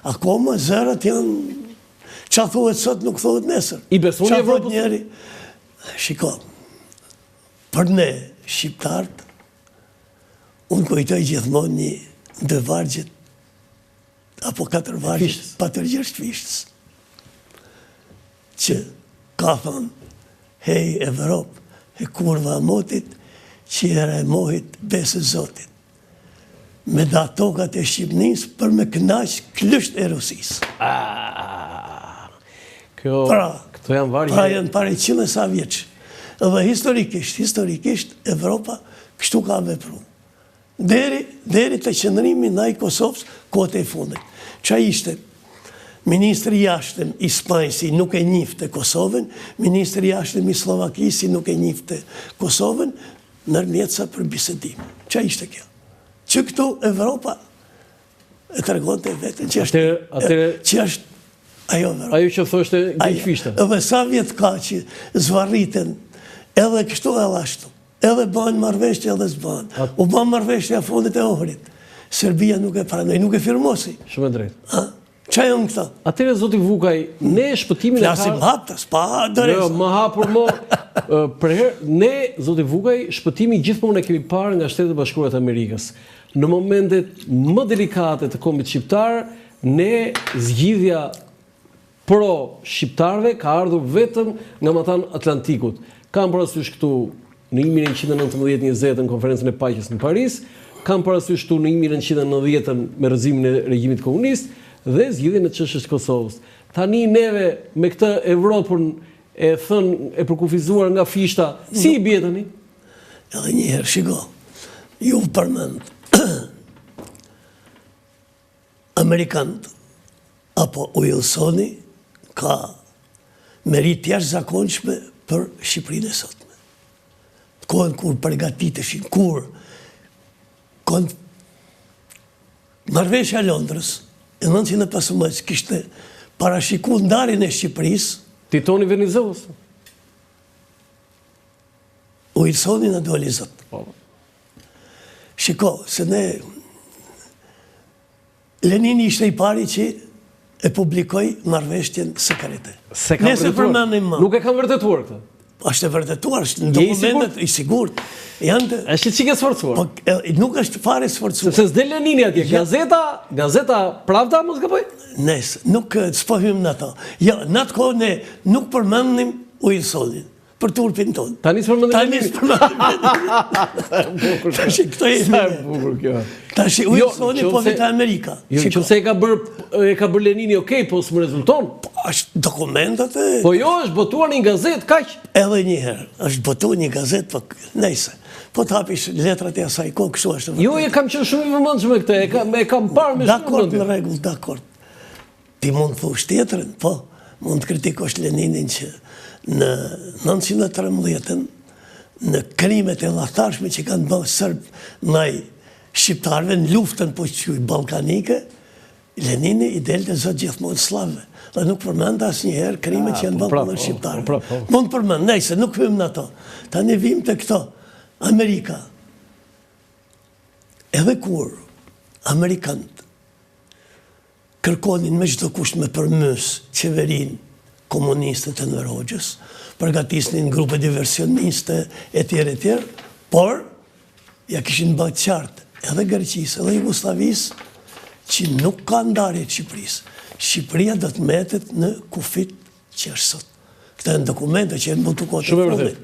Akoma zërat janë, qa thuhet sot nuk thuhet nesër. I besoni Evropës? Njeri, shiko, për ne, shqiptarët, unë kujtoj gjithmonë një 2 vargjet, apo 4 vargjet, Patërgjësht Fishtës, që ka thonë, hej Evropë, e kurva motit, që era e mohit besë Zotit. Me da tokat e Shqipnis për me knaq klysht e Rusisë. Këto janë vargje. Pra janë pare 100 sa vjeç. Dhe historikisht, Evropa kështu ka vepru. Deri të qëndrimi në i Kosovës, kote e fundit. Qa ishte? Ministri jashtëm i Spanjës nuk e njifte Kosovën, ministri jashtëm i Slovakisë nuk e njifte Kosovën, nërmjetësa për bisedim. Qa ishte kjo? Që këtu Evropa e të regonte vetën që është ajo Evropa. Ajo që thoshte Gjishfishta. Edhe sa vjetë ka që zvarriten edhe kështu edhe ashtu. Edhe banë marrëveshje edhe s'banë. U banë marrëveshje a fundit e Ohrit. Serbia nuk e pranoj, nuk e firmosi. Shumë e drejtë. Qa janë këta? Atere, zoti Vukaj, ne shpëtimin e Flasim haptas, pa dëresa. Jo, më hapur mo. Ne, zoti Vukaj, shpëtimi gjithmonë e kemi parë nga Shtetet Bashkuara të Amerikës. Në momentet më delikate të kombit shqiptar, ne zgjidhja pro-shqiptarve ka ardhur vetëm nga matan Atlantikut. Kam parasysh këtu në 1919-20 në konferencën e paqes në Paris, kam parasysh këtu në 1990 me rrëzimin e regjimit komunist, dhe zgjidhjen e çështjes Kosovës. Tani neve me këtë Evropën e thënë e përkufizuar nga Fishta, si i bie tani? Edhe një herë, shiko, ju përmend Amerikanët apo Wilsoni ka merit jashtëzakonshme për Shqipërinë e sotme. Kohën kur përgatiteshin, kur marrëveshja e Londrës e 1915 kishte parashiku ndarjen e Shqipërisë. Titoni Venizelos. Wilsoni në doli zot. Shiko, se ne Lenini ishte i pari që e publikoj marrëveshjen sekrete. Nëse përmendim më. Nuk e kam vërtetuar këtë. Është e vërtetuar, është në dokumentet i sigurt. Është çike sforcuar. Nuk është fare sforcuar. Sepse s'del Lenini atje. Gazeta Pravda mos gaboj? Nëse, nuk s'po hym në ato. Jo, në atë kohë ne nuk përmendim Wilsonin për turpin tonë. Tani s'përmendim. Tashi këto e sa e bukur kjo. Tashi Wilsoni po vete Amerika. Jo, nëse e ka bërë Lenini, okay, po s'më rezulton. Është dokumentat e... Po jo, është botuar një gazet, kaq. Edhe një herë, është botuar një gazet, po nejse. Po të hapish letrat e asaj kohë, kështu është. Jo, e kam qenë shumë i vëmendshëm me këtë, e kam parë me shumë dakord, në rregull, dakord. Ti mund të thush tjetrën, po, mund të kritikosh Leninin që në 1913 në krimet e llathashme që kanë bërë serb ndaj shqiptarëve në luftën po quaj ballkanike, Lenini i delte zot gjithmonë slavëve. Dhe nuk përmend asnjëherë krimet që janë bërë në shqiptarëve. Mund përmend, nejse, nuk hym në ato. Tani vim te këto. Amerika. Edhe kur amerikanët kërkonin me çdo kusht me përmys qeverinë komuniste të Enver Hoxhës, përgatisnin grupe diversioniste etj, por ja kishin bërë qartë edhe Greqisë, edhe Jugosllavisë që nuk ka ndarje të Shqipërisë. Shqipëria do të metet në kufit që është sot. Këta janë dokumente që janë botu kote fundit.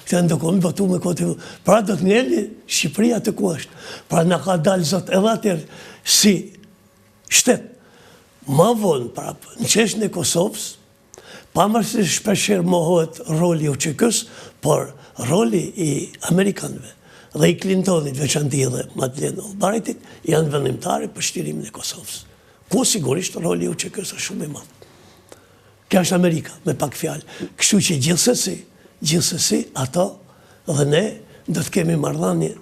Këta janë dokumente botu me kote fundit. Pra do të ngeli Shqipëria të ku është. Pra na ka dalë zot edhe atërë si shtet. Ma vonë prapë, në çështjen e Kosovës, pavarësisht shpeshherë mohohet roli i UÇK-s, por roli i amerikanëve dhe i Clintonit, veçanti dhe Madeleine Albrightit, janë vendimtare për shtirimin e Kosovës. Ku sigurisht roli i UÇK-s është shumë i madh. Kjo është Amerika, me pak fjalë. Kështu që gjithsesi ato dhe ne do të kemi marrëdhënie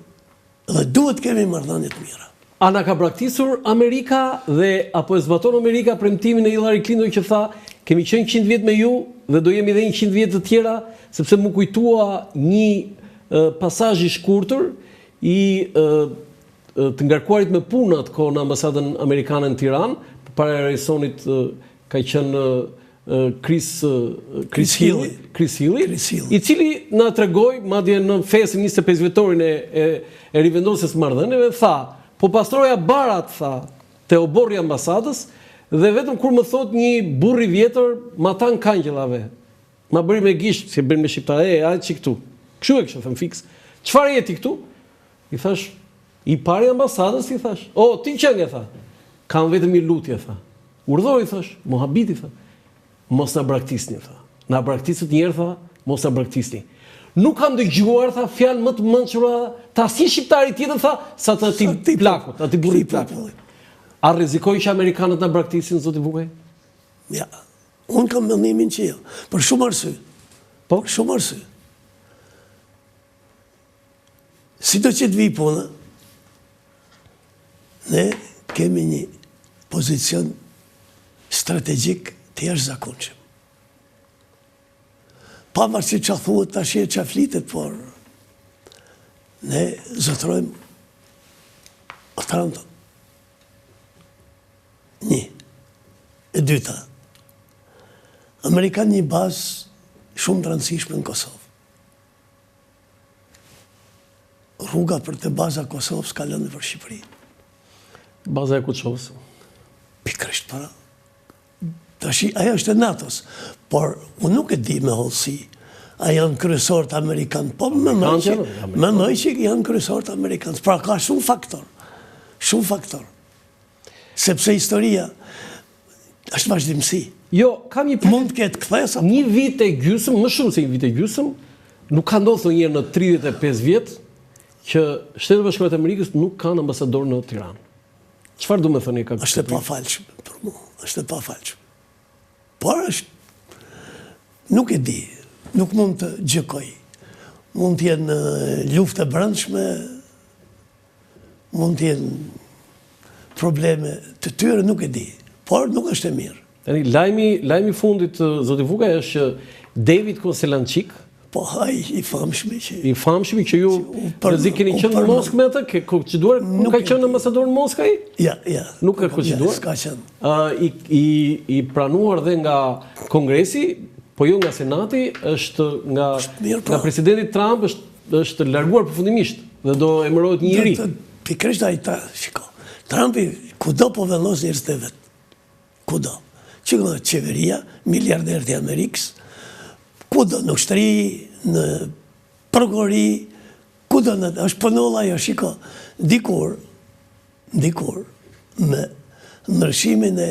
dhe duhet të kemi marrëdhënie të mira. A na ka braktisur Amerika dhe apo e zbaton Amerika premtimin e Hillary Clinton që tha kemi qenë 100 vjet me ju dhe do jemi edhe 100 vjet të tjera, sepse më kujtua një pasazh i shkurtër i të ngarkuarit me punë atë kohë në ambasadën amerikane në Tiranë, përpara Harrisonit ka qenë Chris Hilli, i cili na tregoi madje në festin 25 vjetorin e rivendosjes së marrëdhënieve, tha, po pastroja barat, tha, te oborri ambasadës, dhe vetëm kur më thot një burr i vjetër, ma tan kangjëllave. Ma bëri me gisht, si bën me shqiptarë, hajde çik këtu. Kështu e kishte thënë fiks. Çfarë je ti këtu? I thash, i pari ambasadës, i thash. O, ti qenë, tha. Kam vetëm një lutje, tha. Urdhoi, thash, mohabiti, tha. Mos na braktisni, tha. Na braktisët njerë, tha, mos na braktisni. Nuk kam dëgjuar, tha, fjalë më të mençura të asnjë shqiptari tjetër, tha, sa të atij plakut, atij burri plakut. A rrezikojnë që amerikanët na braktisin, zoti Bukaj? Ja, unë kam mendimin që jo, për shumë arsye. Po? Për shumë arsye. Si do që të vi puna, ne kemi një pozicion strategjik të jashtëzakonshëm. Pavarësisht çfarë thuhet tash e çfarë flitet, por ne zotrojmë Otranto. Një. E dyta, Amerikanë një bazë shumë të rëndësishme në Kosovë. Rruga për të baza Kosovës ka lënë për Shqipëri. Baza e Kuçovës. Pikërisht para. Tashi, ajo është e NATO-s, por unë nuk e di me hollësi. A janë kryesorët amerikanë, po më mëj që janë kryesorët amerikanë. Pra ka shumë faktor. Sepse historia është vazhdimsi. Jo, kam një Mund të ketë kthesa. Një vit e gjysmë, më shumë se një vit e gjysmë, nuk ka ndodhur ndonjëherë në 35 vjet që Shtetet e Bashkuara të Amerikës nuk kanë ambasador në Tiranë. Çfarë do të thoni ka? Është e pafalshme për mua, është e pafalshme. Por nuk e di, nuk mund të gjykoj. Mund të jenë lufte brendshme, mund të jenë probleme të tyre, nuk e di, por nuk është e mirë. Tani lajmi fundit zoti Vukaj është që David Koselançik, po ai i famshëm që ju përzi keni qenë në Moskë me atë, ke konciduar, nuk ka qenë ambasador në Moskë ai? Ja. Nuk ka konciduar. S'ka qenë. I pranuar dhe nga Kongresi, po jo nga Senati, është nga presidenti Trump është larguar përfundimisht dhe do emërohet një i ri. Pikërisht ai shiko. Trumpi kudo po vendos njerëz të vet. Kudo. Që nga qeveria, miliarderët e Amerikës, kudo në ushtri, në prokurori, kudo është pënolla ajo, shiko. Dikur me ndryshimin e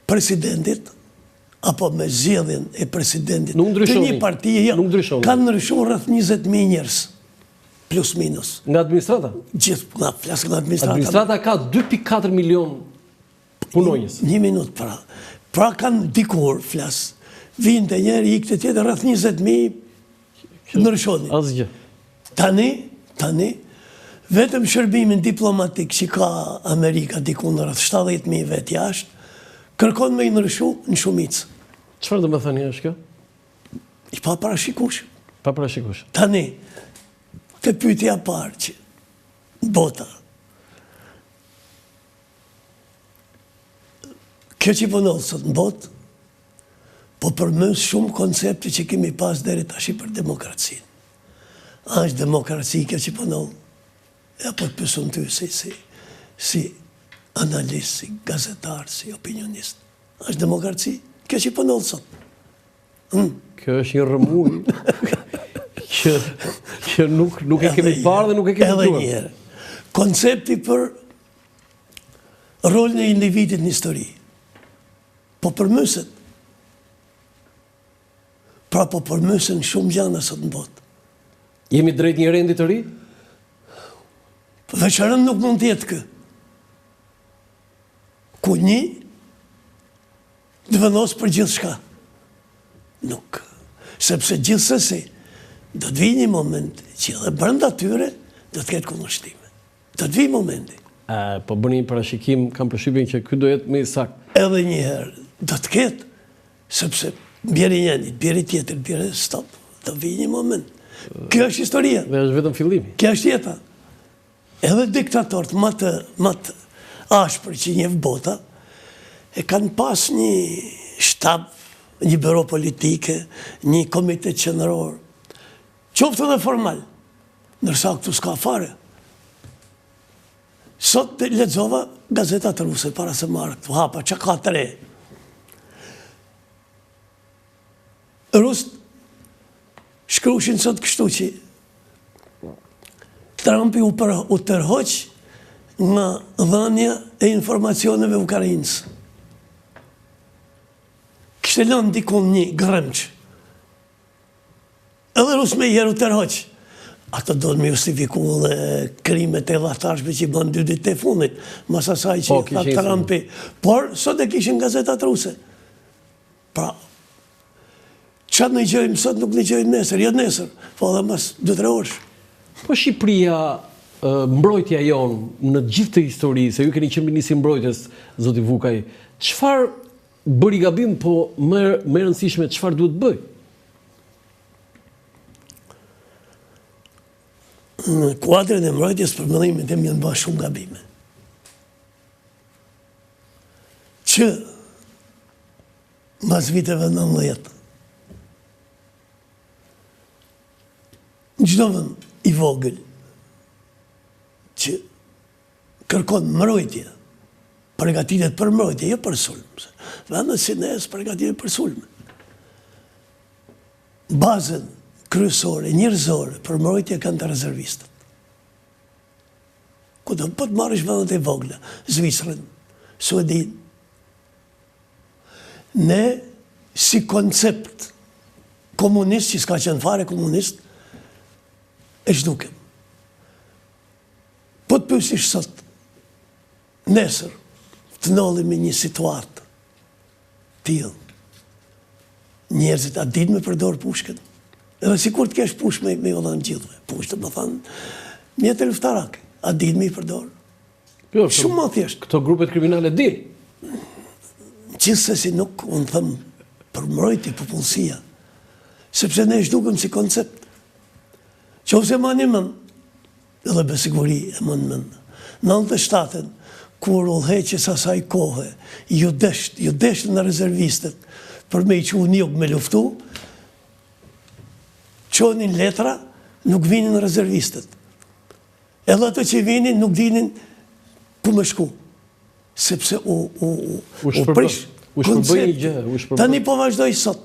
presidentit, apo me zgjedhjen e presidentit të një partije, kanë ndryshuar rreth 20.000 njerëz. Plus minus. Nga administrata? Gjithë, flasë nga administrata. Administrata ka 2.4 milion punonjës. Një minut pra. Pra kanë dikur, flasë. Vinë të njerë, i këtë tjetë, rrëth 20.000 ndryshoni. Asgjë. Tani, vetëm shërbimin diplomatik që ka Amerika dikun rrëth 70.000 vetë jashtë, kërkon me i ndryshu në shumicë. Çfarë do të thani është kjo? I pa parashikush. Tani, të pyetja parë që bota. Kjo që pënollë sot në botë, po përmës shumë koncepte që kemi pas deri tash për demokracinë. A është demokraci kjo që pënollë? E apo të pësun ty si analist, si gazetar, si opinionist. A është demokraci? Kjo që pënollë sot. Kjo është një rëmuj që nuk e kemi parë dhe nuk e kemi duar. Edhe njëherë. Koncepti për rolin e individit në histori. Po përmëset. Pra po përmësen shumë gjana sot në botë. Jemi drejt një rendi të ri? Veçarën nuk mund të jetë kë. Ku një të vendos për gjithë shka. Nuk. Sepse gjithsesi do të vijë një moment që edhe brenda tyre do të ketë kundërshtime. Do të vijë momenti. Po bëni një parashikim, kam përshtypjen që ky do jetë më i saktë. Edhe një herë do të ketë, sepse bjeri njëri, bjeri tjetër, bjeri stop, do vijë një moment. Kjo është historia. Dhe është vetëm fillimi. Kjo është jeta. Edhe diktatorët më të ashpër që njeh bota e kanë pas një shtab, një bëro politike, një komitet qendror, qoftë edhe formal, ndërsa këtu s'ka fare. Sot lexova gazetat ruse para se marrë këtu hapa, që ka të re. Rusët shkrushin sot kështu që Trumpi u tërhoq nga dhënia e informacioneve Ukrainës. Kishte lënë dikun një grëmç. Edhe Rusë me jeru tërhoq. Ato do të me justifiku dhe krimet e dhahtarshme që i bën 2 ditë e fundit, mas asaj që tha Trumpi. Por, sot e kishin gazetat ruse. Pra, çfarë në gjojmë sot nuk në gjojmë nesër, jo nesër, po edhe mas 2-3 orësh. Po Shqipëria, mbrojtja jonë në gjithë të histori, se ju keni qenë ministri mbrojtjes, zoti Vukaj, çfarë bëri gabim, po më e rëndësishme çfarë duhet bëj? Në kuadrin e mbrojtjes për mëdhimin tim janë bërë shumë gabime. Që mbas viteve 90, çdo vend i vogël që kërkon mbrojtje, përgatitet për mbrojtje, jo për sulm. Vendet si nes përgatitet për sulm. Bazën kryesore, njerëzore, për mbrojtje kanë të rezervistët. Ku do po të marrësh vendet e vogla, Zvicrën, Suedin. Ne, si koncept komunist, që s'ka qenë fare komunist, e zhdukem. Po të pyesish sot, nesër, të ndodhim me një situatë tillë, njerëzit a dinë me përdor pushkën? Edhe si kur të kesh push me jo dhënë gjithve. Push të më thanë, mjetë e luftarake, a dinë me i përdor? Jo, shumë më thjesht. Këto grupet kriminale dinë. Gjithsesi nuk unë thëmë për mbrojtje popullsia, sepse ne zhdukëm si koncept. Qofse ma një mend, edhe be siguri e mund mend, 97-ën, kur ullheqës asaj kohë, ju desht në rezervistët, për me i që unë me luftu, qonin letra, nuk vinin rezervistët. Edhe ato që vinin, nuk dinin ku me shku. Sepse u prish koncepti. Tani po vazhdoj sot.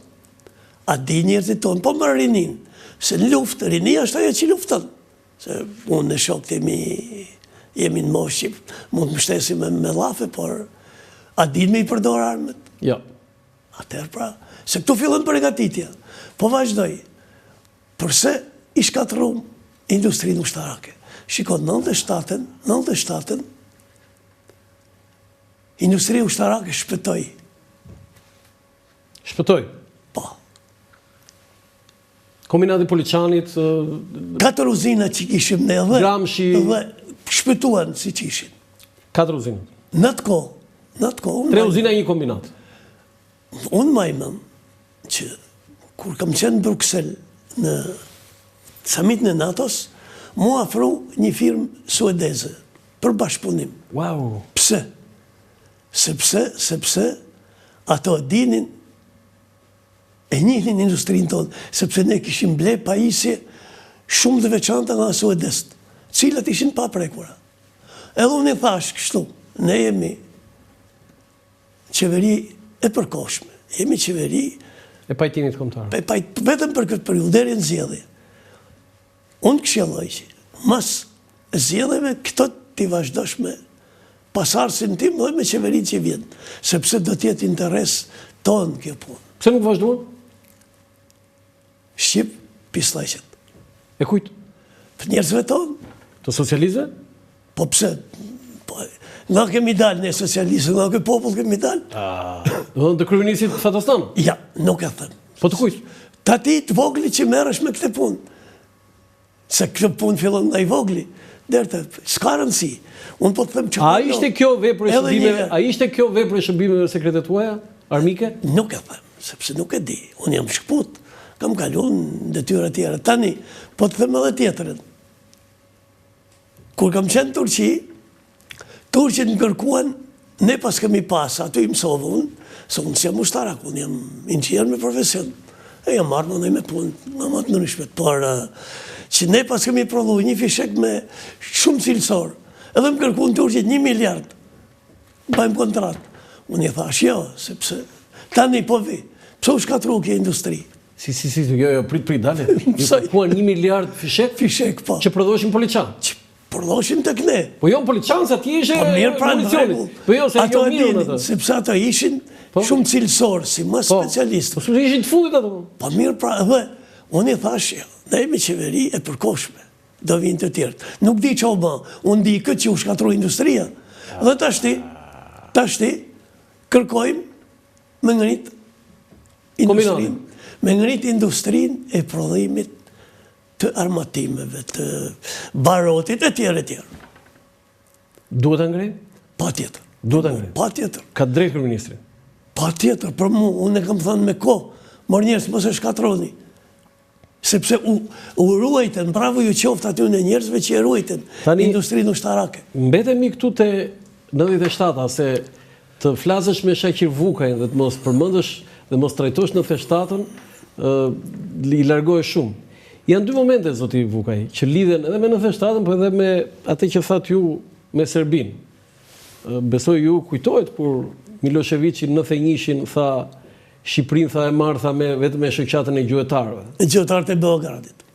A di njerëzit tonë, po më rinin. Se në luftë, rinia është ajo që luftën. Se unë në shokët jemi në moshë, mund të më shtesim me lafe, por a din me i përdor armët? Ja. Atëherë pra, se këtu fillën përgatitja. Po vazhdoj, përse i shkatërum industrinë ushtarake? Shikon, 97-ën, industria ushtarake shpëtoi. Shpëtoi? Po. Kombinati Poliçanit... 4 uzina që kishim ne Gramshi... dhe shpëtuan si që ishin. 4 uzina? Në të kohë... 3 uzina e 1 kombinat? Unë majmëm që kur kam qenë në Bruxelles në samitin e NATO-s, mu afru një firmë suedeze për bashkëpunim. Wow! Pse? Sepse ato dinin e njihnin industrinë tonë, sepse ne kishim ble pajisje shumë të veçanta nga suedest, cilat ishin pa prekura. Edhe unë i thash kështu, ne jemi qeveri e përkohshme, jemi qeveri e pajtimit kombëtar. Vetëm për këtë periudhë deri në zgjedhje. Unë këshilloj që mas zgjedhjeve këto ti vazhdosh me pasardhësin tim dhe me qeverinë që vjen, sepse do të jetë interes tonë kjo punë. Pse nuk vazhduan? Shqip, pislajqet. E kujt? Për njerëzve tonë. Të socializve? Po pse? Nga kemi dalë ne socializë, nga këtë popull kemi dalë. Do të kryeministit Fatastan? Ja, nuk e thënë. Po të kujt? Ta ti të vogli që merresh me këtë punë. Se këtë punë fillon nga i vogli. Derte, s'ka rëndësi. Unë po të them që... A ishte kjo vepër e shërbimeve sekretet tuaja, armike? Nuk e them, sepse nuk e di. Unë jam shkput, kam kaluar në detyra tjera. Tani, po të them edhe tjetërën. Kur kam qenë Turqi, Turqit më kërkuan ne pas kemi pas, aty i mësovë unë, se unë si jam ushtarak, unë jam inxhinier me profesion, e jam marrë më me punë, më më të nërishmet, por që ne pas kemi prodhu një fishek me shumë cilësor, edhe më kërkun të urqit 1 miliard, bëjmë kontratë. Unë i thash, jo, sepse tani po vi, pse u shkatru kje industri? Si, jo, prit, dale. Ju kërkuan 1 miliard fishek? Fishek, po. Që prodhoshin poliçan? Që prodhoshin të këne. Po jo, poliçan, se ati ishe municionit. Po jo, se jo mirë në të. Sepse ato ishin shumë cilësor, si më specialistë. Po shumë ishin të fundit ato. Po mirë pra, dhe, unë i thash, jo, ne jemi qeveri e përkoshme, do vinë të tjertë. Nuk di që o ba, unë di këtë që u shkatru industria. Dhe tashti, kërkojmë me ngrit industrinë. Me ngrit industrinë e prodhimit të armatimeve, të barotit, e tjerë. Duhet të ngrej? Pa tjetër. Duhet të ngrej? Pa tjetër. Ka drejt Kryeministri? Pa tjetër, për mu, unë e kam thënë me ko, mor njerës, mos e shkatroni. Sepse u ruajten, bravo ju qoftë aty në njerëzve që e ruajten industrinë ushtarake. Mbetemi këtu të 97-a, se të flasësh me Shaqir Vukaj dhe të mos përmendësh dhe mos trajtosh 97-ën, i largohesh shumë. Janë 2 momente, zoti Vukaj, që lidhen edhe me 97-ën, po edhe me atë që thatë ju me Serbinë. Besoj ju kujtohet kur Miloševići në 91-shin tha Shqipërinë tha e marrë tha vetëm me shoqatën e gjuetarëve. E gjuetarët e Beogradit.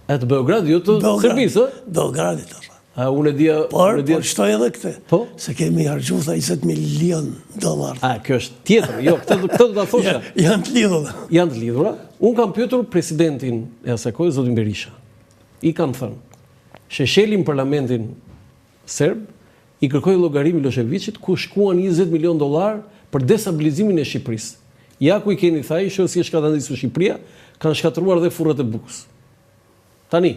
E të Beogradit, jo të Serbisë, Beogradit, unë e dia... Por shtoj edhe këte, po? Se kemi hargju tha $20 milion. Kjo është tjetër, jo, këtë do të thosha. Janë të lidhura. Janë të lidhura. Unë kam pyetur presidentin e asaj kohe, zotin Berisha. I kam thënë, Sheshelin parlamentin serb, i kërkoi llogari Miloševićit ku shkuan $20 milion për destabilizimin e Shqipërisë. Ja ku i keni thaj, shoh si e shkatërrisur Shqipëria, kanë shkatëruar dhe furrat e bukës. Tani,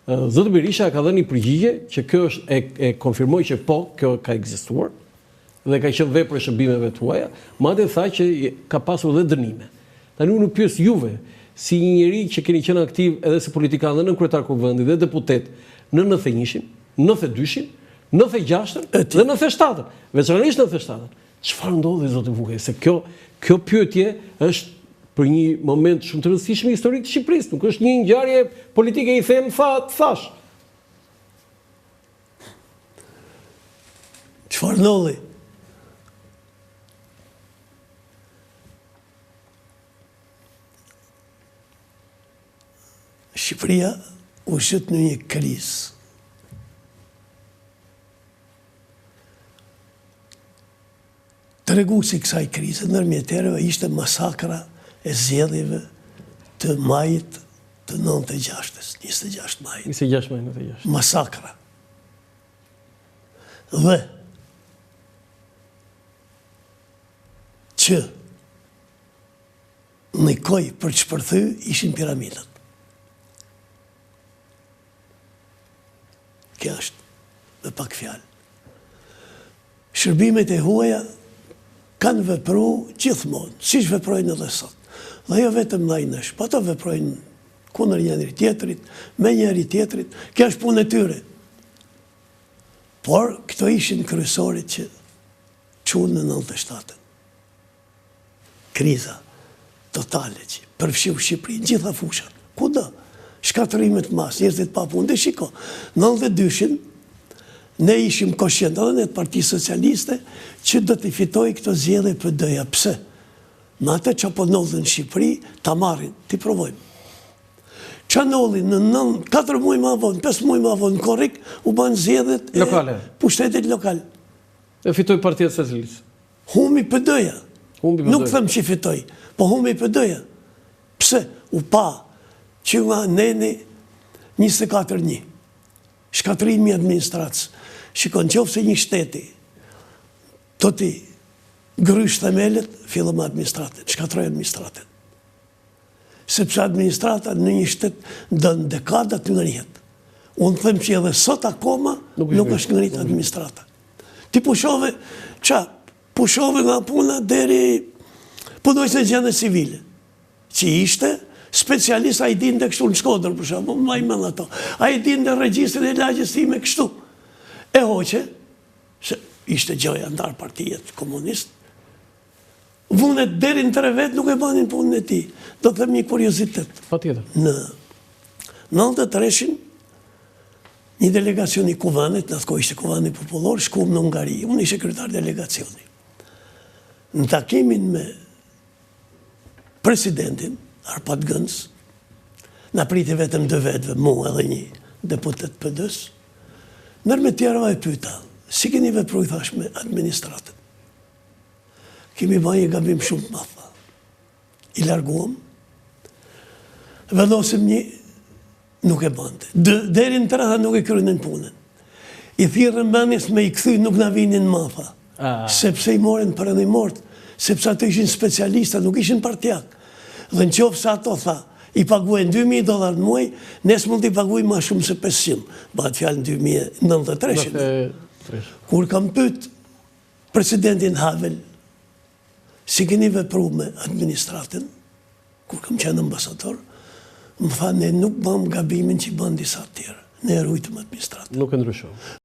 zoti Berisha ka dhënë një përgjigje që kjo është e konfirmoi që po, kjo ka ekzistuar dhe ka qenë vepër e shërbimeve tuaja, madje tha që ka pasur dhe dënime. Tani unë pyes juve, si një njeri që keni qenë aktiv edhe si politikan dhe në kryetar kuvendit dhe deputet në 91-shin, 92-shin, 96-ën dhe 97-ën, veçanërisht 97-ën. Çfarë ndodhi zoti Vukaj? Se kjo pyetje është për një moment shumë të rëndësishëm historik të Shqipërisë, nuk është një ngjarje politike, i them thash. Çfarë ndodhi? Shqipëria u shët në një krizë. Treguesi i kësaj krize ndërmjetërave ishte masakra e zgjedhjeve të majit të 96-ës, 26 maj. 26 maj, 96. Masakra. Dhe që në koj për që përthy ishin piramidat. Kja është dhe pak fjalë. Shërbimet e huaja kanë vepru gjithmonë, si që veprojnë edhe sot. Dhe jo vetëm lajnësh, po ato veprojnë kundër njëri tjetrit, me njëri tjetrit, kjo është punë e tyre. Por, këto ishin kryesorit që qunë në 97-ën. Kriza totale që përfshiu Shqipërinë, gjitha fushat. Kudo? Shkatërimet mas, njerëzit pa punë. Dhe shiko, 92-shin, ne ishim koshient edhe në Partisë Socialiste që do t'i fitoj këto zgjedhje PD-ja. Pse? Në atë që po ndodhin në Shqipëri, ta marrin, t'i provojmë. Që ndodhin në 4 muaj më vonë, 5 muaj më vonë, në Korrik, u banë zgjedhjet e pushtetit lokal. E fitoj Partia Socialiste. Humi PD-ja. Nuk them që fitoj, po humi PD-ja. Pse? U pa që nga neni 24-1. Shkatërimi i administratës. Shikon qoftë se një shteti do t'i grysh themelet, fillon me administratën, shkatërroj administratën. Sepse administrata në një shtet dën dekada të ngrihet. Unë them që edhe sot akoma nuk është ngrit administrata. Ti pushove, pushove nga puna deri punojse në gjendje civile, që ishte specialist, a i din dhe kështu në Shkodër, për shumë, ma i mëllë ato. A i din dhe regjistrin e lagjes time kështu. E hoqe, ishte gjoja ndar partijet komunist, vunet deri në 3 vetë nuk e banin punën e tij. Do të them një kuriozitet. Patjetër. Në 93-shin, një delegacion i Kuvanit, në atë kohë ishte Kuvani Popullor, shkuam në Ungari. Unë ishe kryetar delegacioni. Në takimin me presidentin, Arpad Gënc, na priti vetëm 2 vetëve, mua edhe një deputet PD-s, nër me tjerëva e pyeta, si keni vepru, i thash, me administratën? Kemi bënë një gabim shumë të madh. I larguam, vendosim një, nuk e bante. Deri në 3 nuk e krynin punën. I thirrën mendjes me i kthy, nuk na vinin mafa. Sepse i morin për edhe i mort, sepse ato ishin specialista, nuk ishin partjak. Dhe në qoftë se ato tha, i paguajnë $2.000 në muaj, nes mund t'i paguajnë ma shumë se 500. Bëhet fjalë në 2093. Kur kam pyet presidentin Havel, si keni vepru me administratën, kur kam qenë ambasador, më tha, ne nuk bëm gabimin që i bën disa tjerë. Ne e rujtëm administratën. Nuk e ndryshon.